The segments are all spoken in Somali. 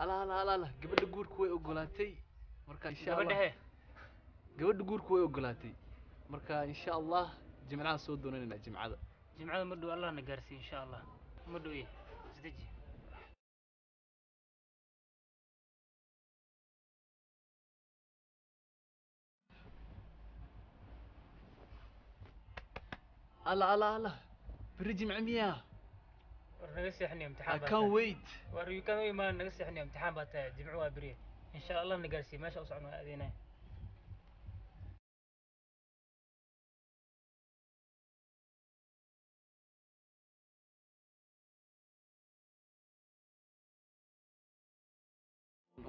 ala gabadha guurku way ogolaatay marka insha Allah gabadha guurku way ogolaatay marka insha Allah jimcaha soo doonayna jimcada ma dhow Allah na gaarsiin insha Allah ma dhow isdaji ala biri jimca miya naga seexnay imtixaan I can't wait wariyukan way ma naga seexnay imtixaan baa tahay jimcu waa biri insha Allah na gaarsiin meesha u socon waa adeynay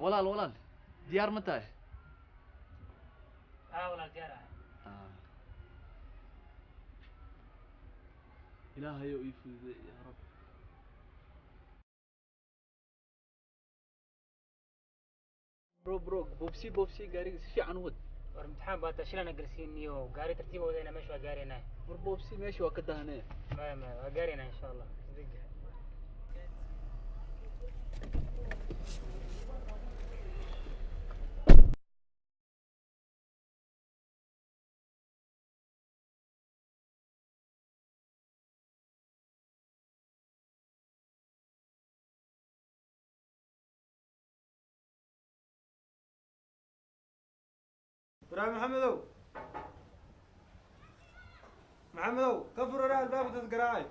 walaal diyaar ma tahay walaal diyaar ilaahayow ii fududeey yaa rab bro bobsi gaariga si fiican u wad war imtixaan baa tahay shilana galsiin iyo gaari tartiib wadayna meesha waa gaareenaa war bobsi meesha waa ka dahnee ma waa gaareenaa insha Allah برا محمدو كفر وراء الباب وتتقراي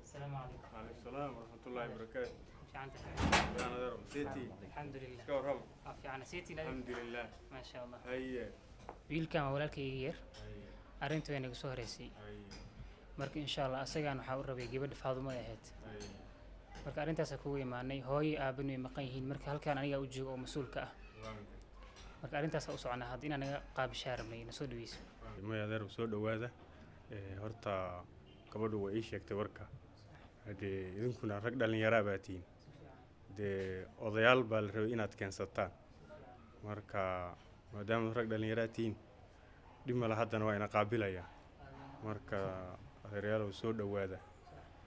السلام عليكم وعليكم السلام ورحمة الله وبركاته في عندك أنا درب سيتي الحمد لله شكرا رب في عنا سيتي الحمد لله ما شاء الله هيا wiilkan waa walaalkayga yar arrintu way naga soo horeysay marka insha Allah asagaan waxa uu rabay gabadha Faadumo ay ahayd marka arrintaas kugu imaanay hooyo aabin way maqan yihiin marka halkaan aniga u joogo oo mas'uulka ah marka arrintaas u soconaa hadii inaad naga qaabishaarnay na soo dhaweeyso ma yaadar soo dhawaada horta gabadhu way ii sheegtay warka hadee idinkuna rag dhalinyaro baatiin odayaal baa la rabay inaad keensataan marka maadaama rag dhalinyaro tiin dhimala haddana waa ina qaabilaya marka adeerayaal soo dhawaada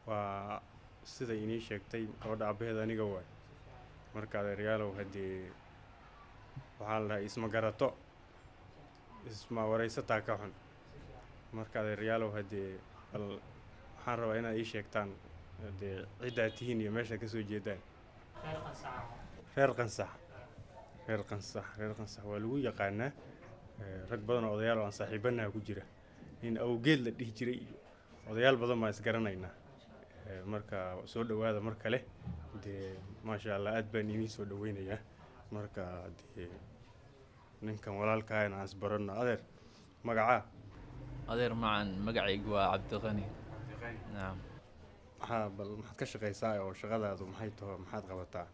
waa sida inii sheegtay gabadha abaheed aniga waay marka adeerayaal hadii waxaan la isma garato isma wareysataa ka xun marka adeerayaal hadii waxaan rabaa inaad ii sheegtaan hadii ciidaa tihiin iyo meesha ka soo jeedaan reer qansax waa lagu yaqaanaa rag badan oo odayaal oo aan saaxiibanaha ku jira in awgeed la dhihi jiray odayaal badan baan isgaranaynaa marka soo dhawaada mar kale maasha Allah aad baan idin soo dhaweynayaa marka ninkan walaalkaa aan isbarano adeer magaca adeer macaan magacaygu waa Cabdiqani naam bal maxaad ka shaqaysaa oo shaqadaadu maxay tahay maxaad qabataa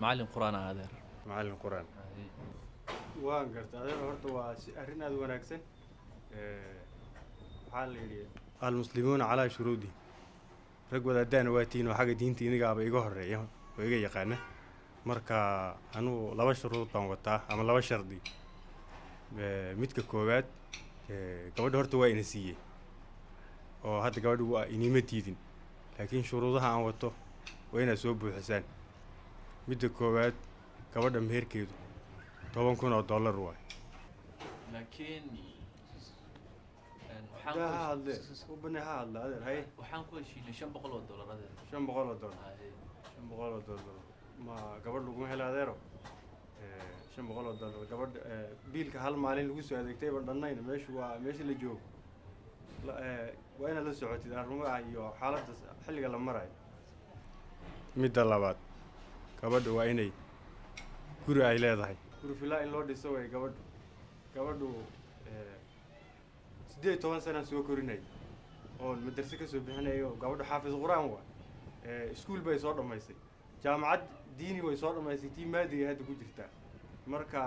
macallin quraan adeer macallin quraan waan gartaa adeer horta waa arrin aad wanaagsan waxaa la yidhi almuslimuuna calaa shuruudi rag wadaadaan waatiin oo xagga diinta inigaaba iga horeeya oo iga yaqaana marka anuu 2 shuruud baan wataa ama 2 shardi midka koowaad gabadha horta waa ina siiyey oo hadda gabadhu waa inima diidin laakiin shuruudaha aan wato waa inaad soo buuxisaan midda koowaad gabadha meherkeedu $10,000 waay laakiin waxaan ku heshiinay $500 adeer $500 ma gabadh lagu helo adeero $500 gabadh biilka hal maalin lagu soo adeegtay ba dhannayn meesha la joogo waa inaad la socotid arrimaha iyo xaaladda xilliga la marayo midda labaad gabadha waa inay guri ay leedahay guri filaa in loo dhiso way gabadhu 18 sano soo korinay oo madrasa ka soo bixinayo gabadhu xaafiz quraan waa iskuul bay soo dhamaysay jaamacad diini way soo dhamaysay tii maadiga hadda ku jirta marka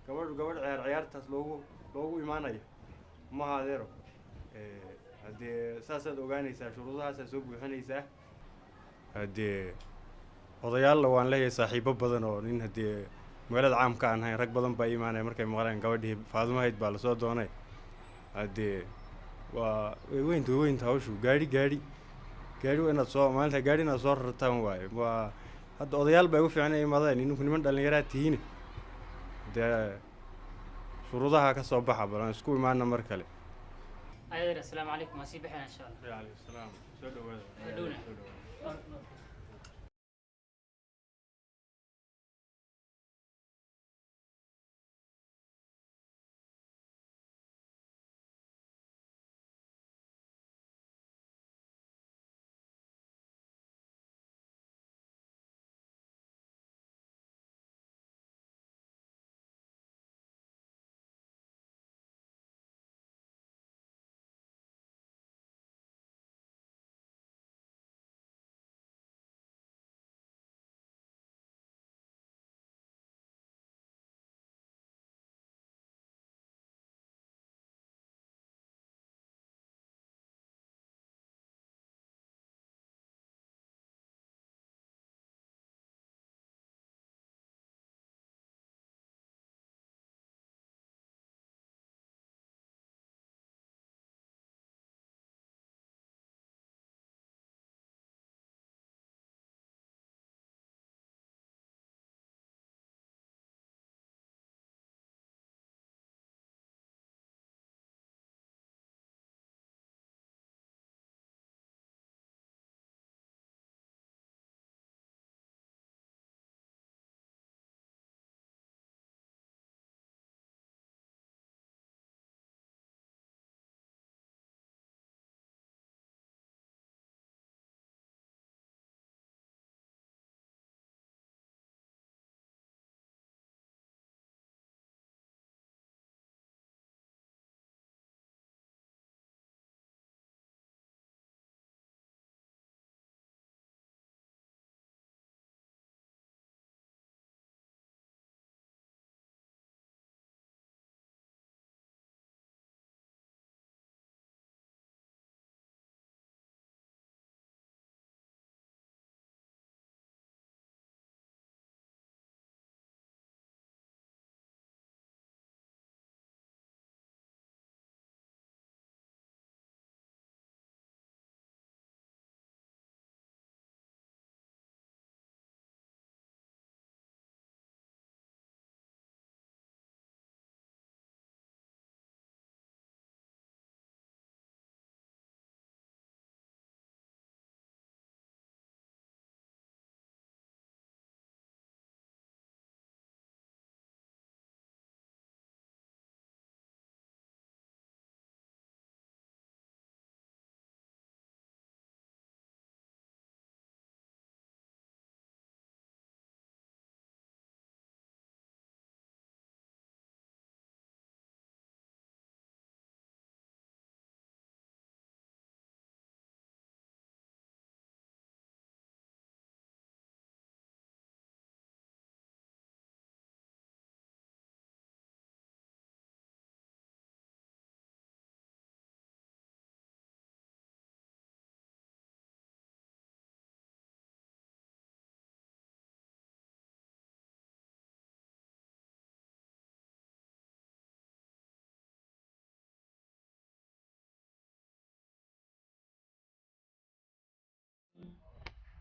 gabadh ciyaartaas loogu imaanayo ma adeero hadee saasaad ogaanaysaa shuruudahaas soo buuxinaysaa hadee odayaal waan leeyahay saaxiibo badan oo nin hadee magaalada caamka aan ahayn rag badan baa imaanay markay maqlaan gabadhii Faadumo ahayd baa la soo doonay hadee way weynta hawshu gaari waa inaad soo maalinta gaari inaad soo rartaan waaye waa hadda odayaal baa ugu fiican inay imaadeen ininku niman dhallinyaraa tihiin dee shuruudaha ka soo baxa balan isku imaana mar kale adeer assalaamu calaykum waa sii bixina insha allah alaykum salaam soo dhawaada dhowna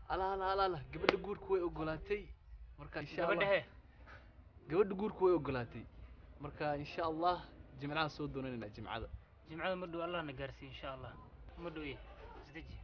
ala gabadha guurku way ogolaatay marka insha Allah gabadha guurku way ogolaatay marka insha Allah jimcaha soo doonanayna jimcada jimcada ma dhow allah na gaarsiin insha allah ma dhow isdeji